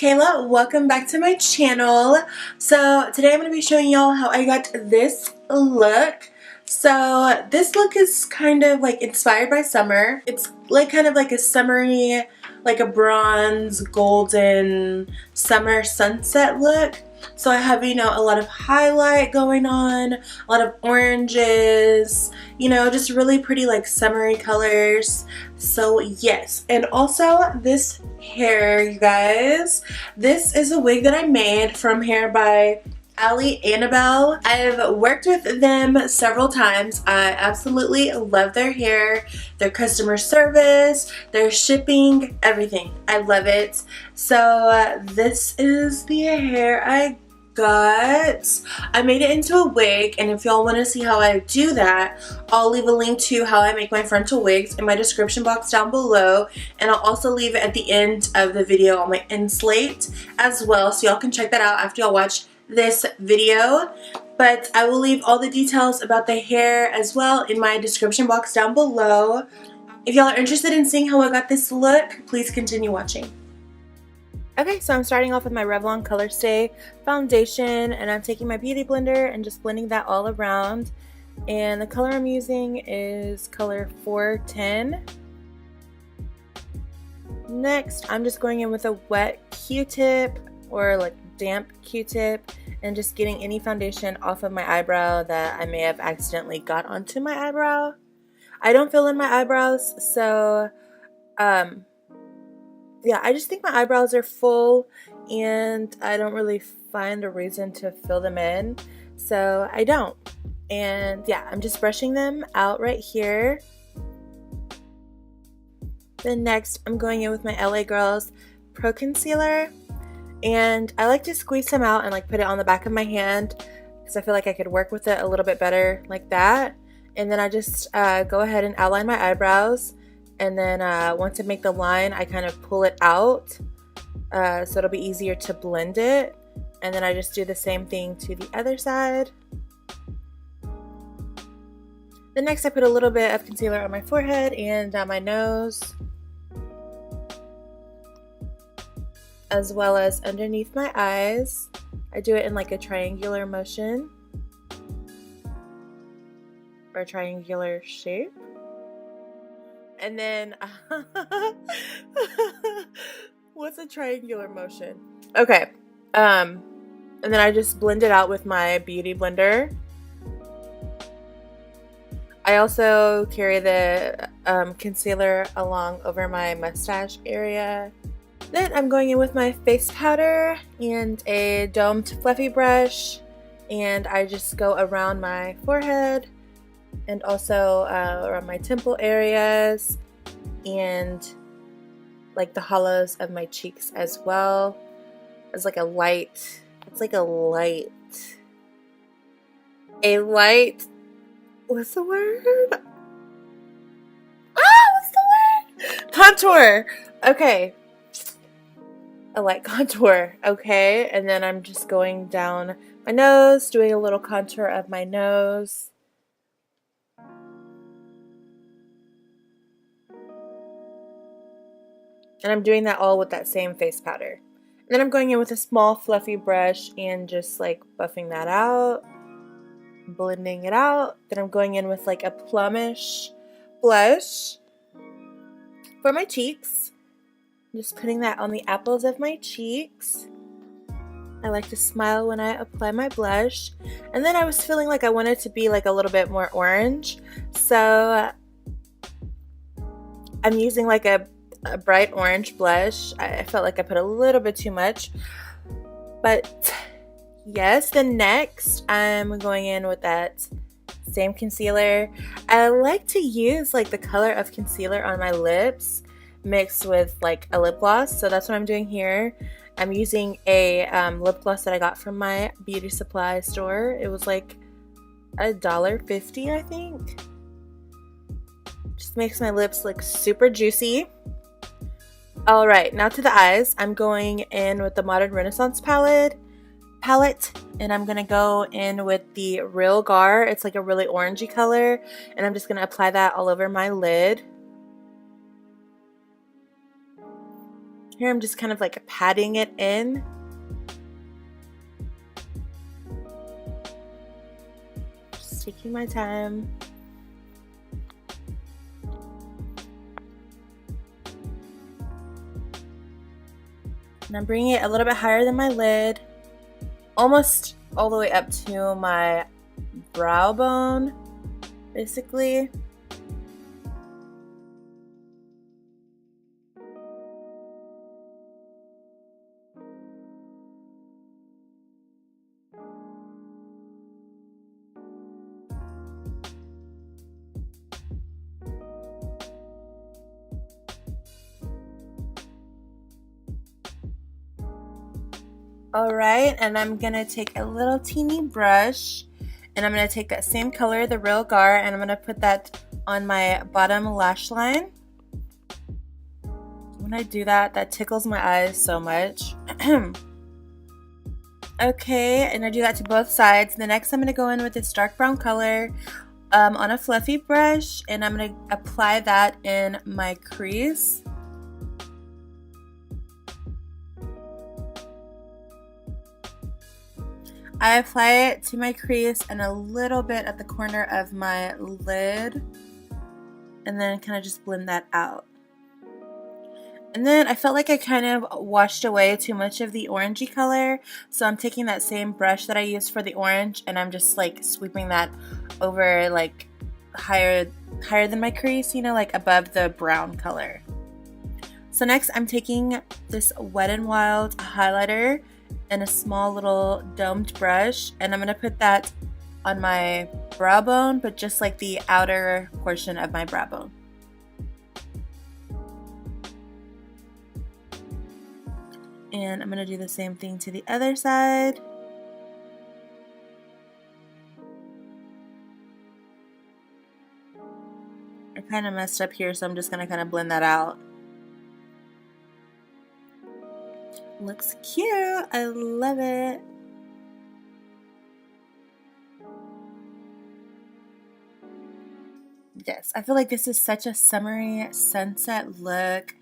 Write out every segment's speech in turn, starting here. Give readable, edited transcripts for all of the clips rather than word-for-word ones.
Kayla. Welcome back to my channel. So today I'm going to be showing y'all how I got this look. So this look is kind of like inspired by summer. It's like kind of like a summery, like a bronze golden summer sunset look. So I have, you know, a lot of highlight going on, a lot of oranges, you know, just really pretty like summery colors. So yes, and also this hair, you guys. This is a wig that I made from hair by Annabelle. I've worked with them several times. I absolutely love their hair, their customer service, their shipping, everything. I love it. So this is the hair I got. I made it into a wig, and if y'all want to see how I do that, I'll leave a link to how I make my frontal wigs in my description box down below, and I'll also leave it at the end of the video on my end slate as well, so y'all can check that out after y'all watch this video. But I will leave all the details about the hair as well in my description box down below. If y'all are interested in seeing how I got this look, please continue watching. Okay, so I'm starting off with my Revlon Color Stay foundation, and I'm taking my beauty blender and just blending that all around. And the color I'm using is color 410. Next, I'm just going in with a wet Q-tip or like damp Q-tip and just getting any foundation off of my eyebrow that I may have accidentally got onto my eyebrow. I don't fill in my eyebrows, so yeah, I just think my eyebrows are full and I don't really find a reason to fill them in, so I don't. And yeah, I'm just brushing them out right here. Then next, I'm going in with my LA Girls Pro Concealer, and I like to squeeze some out and like put it on the back of my hand because I feel like I could work with it a little bit better like that. And then I just go ahead and outline my eyebrows. And then once I make the line, I kind of pull it out so it'll be easier to blend it. And then I just do the same thing to the other side. Then next I put a little bit of concealer on my forehead and down my nose, as well as underneath my eyes. I do it in like a triangular motion or a triangular shape. And then, what's a triangular motion? Okay, and then I just blend it out with my beauty blender. I also carry the concealer along over my mustache area. Then I'm going in with my face powder and a domed fluffy brush, and I just go around my forehead and also around my temple areas and like the hollows of my cheeks as well. It's like a light, what's the word? What's the word? Contour. Okay. A light contour. Okay. And then I'm just going down my nose, doing a little contour of my nose. And I'm doing that all with that same face powder. And then I'm going in with a small fluffy brush and just like buffing that out, blending it out. Then I'm going in with like a plumish blush for my cheeks. Just putting that on the apples of my cheeks. I like to smile when I apply my blush. And then I was feeling like I wanted to be like a little bit more orange. So I'm using like a bright orange blush. I felt like I put a little bit too much, but yes. Then next I'm going in with that same concealer. I like to use like the color of concealer on my lips mixed with like a lip gloss, so that's what I'm doing here. I'm using a lip gloss that I got from my beauty supply store. It was like $1.50, I think. Just makes my lips look super juicy. Alright, now to the eyes. I'm going in with the Modern Renaissance palette, and I'm going to go in with the Real Gar. It's like a really orangey color, and I'm just going to apply that all over my lid. Here I'm just kind of like patting it in. Just taking my time. And I'm bringing it a little bit higher than my lid, almost all the way up to my brow bone, basically. Alright, and I'm gonna take a little teeny brush and I'm gonna take that same color, the Real Gar, and I'm gonna put that on my bottom lash line. When I do that, that tickles my eyes so much. Okay, and I do that to both sides. The next I'm gonna go in with this dark brown color on a fluffy brush, and I'm gonna apply that in my crease. I apply it to my crease and a little bit at the corner of my lid, and then kind of just blend that out. And then I felt like I kind of washed away too much of the orangey color, so I'm taking that same brush that I used for the orange and I'm just like sweeping that over like higher than my crease, you know, like above the brown color. So next I'm taking this Wet n Wild highlighter and a small little domed brush, and I'm going to put that on my brow bone, but just like the outer portion of my brow bone. And I'm going to do the same thing to the other side. I kind of messed up here, so I'm just going to kind of blend that out. Looks cute. I love it. Yes, I feel like this is such a summery sunset look.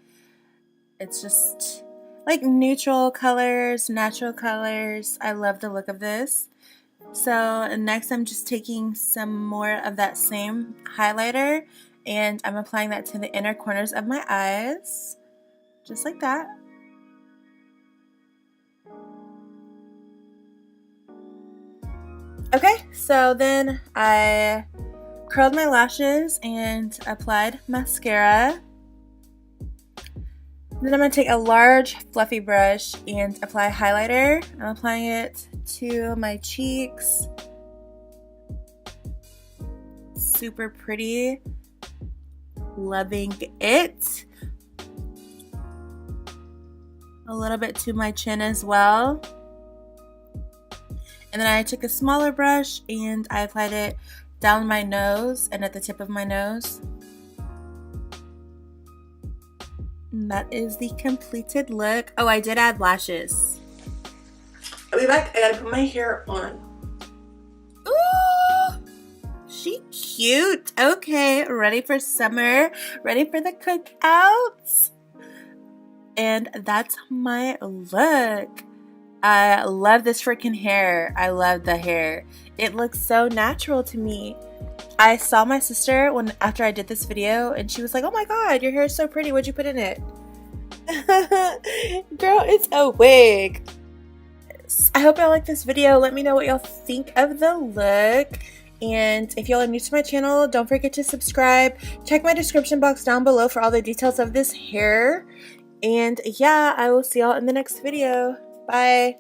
It's just like neutral colors, natural colors. I love the look of this. So next I'm just taking some more of that same highlighter and I'm applying that to the inner corners of my eyes. Just like that. Okay, so then I curled my lashes and applied mascara. Then I'm going to take a large fluffy brush and apply highlighter. I'm applying it to my cheeks. Super pretty. Loving it. A little bit to my chin as well. And then I took a smaller brush and I applied it down my nose and at the tip of my nose. And that is the completed look. Oh, I did add lashes. I'll be back. I gotta put my hair on. Ooh, she cute. Okay, ready for summer. Ready for the cookouts. And that's my look. I love this freaking hair. I love the hair. It looks so natural to me. I saw my sister after I did this video and she was like, oh my god, your hair is so pretty. What'd you put in it? Girl, it's a wig. I hope y'all like this video. Let me know what y'all think of the look. And if y'all are new to my channel, don't forget to subscribe. Check my description box down below for all the details of this hair. And yeah, I will see y'all in the next video. Bye.